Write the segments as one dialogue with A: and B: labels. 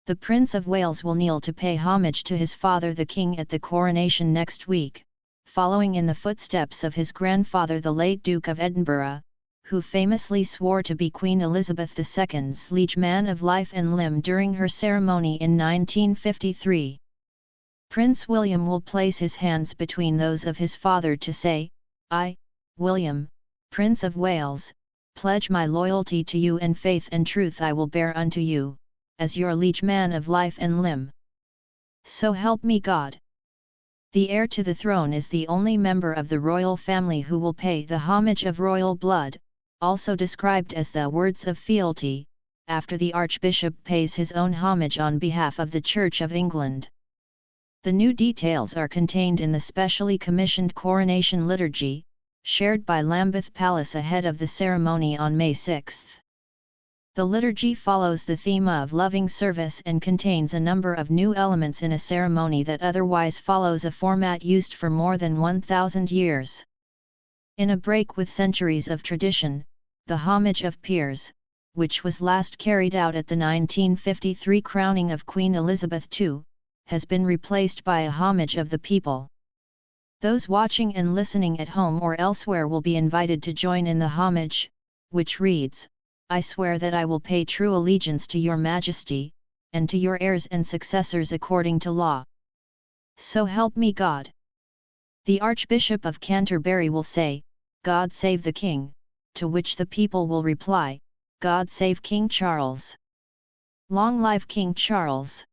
A: The Prince of Wales will kneel to pay homage to his father the King at the coronation next week, following in the footsteps of his grandfather the late Duke of Edinburgh, who famously swore to be Queen Elizabeth II's liege man of life and limb during her ceremony in 1953. Prince William will place his hands between those of his father to say, "I, William, Prince of Wales, pledge my loyalty to you and faith and truth I will bear unto you, as your liege man of life and limb. So help me God." The heir to the throne is the only member of the royal family who will pay the homage of royal blood, also described as the words of fealty, after the Archbishop pays his own homage on behalf of the Church of England. The new details are contained in the specially commissioned coronation liturgy, shared by Lambeth Palace ahead of the ceremony on May 6. The liturgy follows the theme of loving service and contains a number of new elements in a ceremony that otherwise follows a format used for more than 1,000 years. In a break with centuries of tradition, the Homage of Peers, which was last carried out at the 1953 crowning of Queen Elizabeth II, has been replaced by a Homage of the People. Those watching and listening at home or elsewhere will be invited to join in the homage, which reads, "I swear that I will pay true allegiance to your Majesty, and to your heirs and successors according to law. So help me God." The Archbishop of Canterbury will say, "God save the King," to which the people will reply, "God save King Charles." Long live King Charles!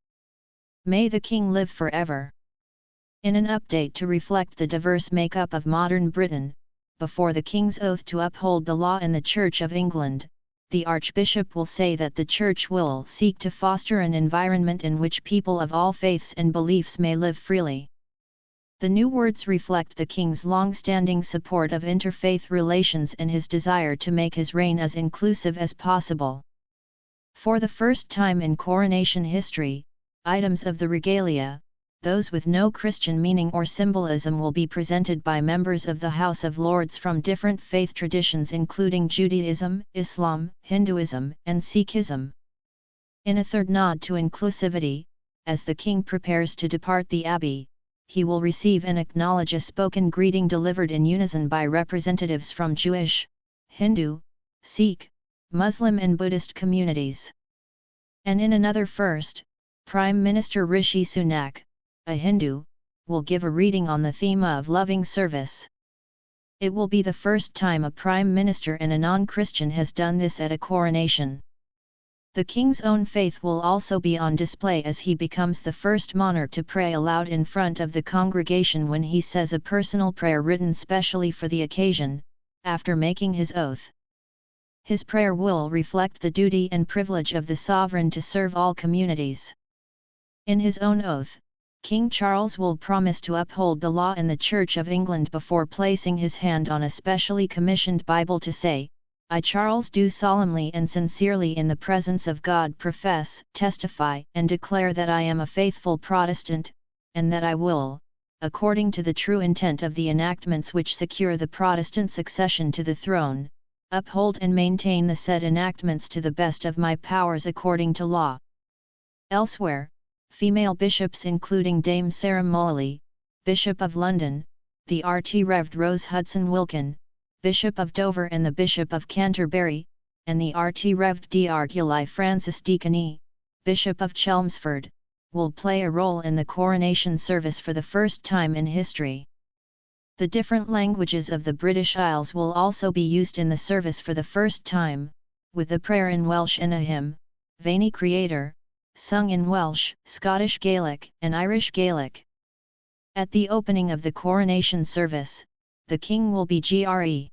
A: May the King live forever. In an update to reflect the diverse makeup of modern Britain, before the King's oath to uphold the law and the Church of England, the Archbishop will say that the Church will seek to foster an environment in which people of all faiths and beliefs may live freely. The new words reflect the King's long-standing support of interfaith relations and his desire to make his reign as inclusive as possible. For the first time in coronation history, items of the regalia, those with no Christian meaning or symbolism, will be presented by members of the House of Lords from different faith traditions including Judaism, Islam, Hinduism, and Sikhism. In a third nod to inclusivity, as the King prepares to depart the Abbey, he will receive and acknowledge a spoken greeting delivered in unison by representatives from Jewish, Hindu, Sikh, Muslim and Buddhist communities. And in another first, Prime Minister Rishi Sunak, a Hindu, will give a reading on the theme of loving service. It will be the first time a Prime Minister and a non-Christian has done this at a coronation. The King's own faith will also be on display as he becomes the first monarch to pray aloud in front of the congregation when he says a personal prayer written specially for the occasion, after making his oath. His prayer will reflect the duty and privilege of the sovereign to serve all communities. In his own oath, King Charles will promise to uphold the law and the Church of England before placing his hand on a specially commissioned Bible to say, "I Charles do solemnly and sincerely in the presence of God profess, testify and declare that I am a faithful Protestant, and that I will, according to the true intent of the enactments which secure the Protestant succession to the throne, uphold and maintain the said enactments to the best of my powers according to law." Elsewhere, female bishops including Dame Sarah Molly, Bishop of London, the Rt Rev Rose Hudson Wilkin, Bishop of Dover and the Bishop of Canterbury, and the Rt Rev D'Arguli Francis Deacony, Bishop of Chelmsford, will play a role in the coronation service for the first time in history. The different languages of the British Isles will also be used in the service for the first time, with the prayer in Welsh and a hymn, Veni Creator, sung in Welsh, Scottish Gaelic, and Irish Gaelic. At the opening of the coronation service, the King will be Gre.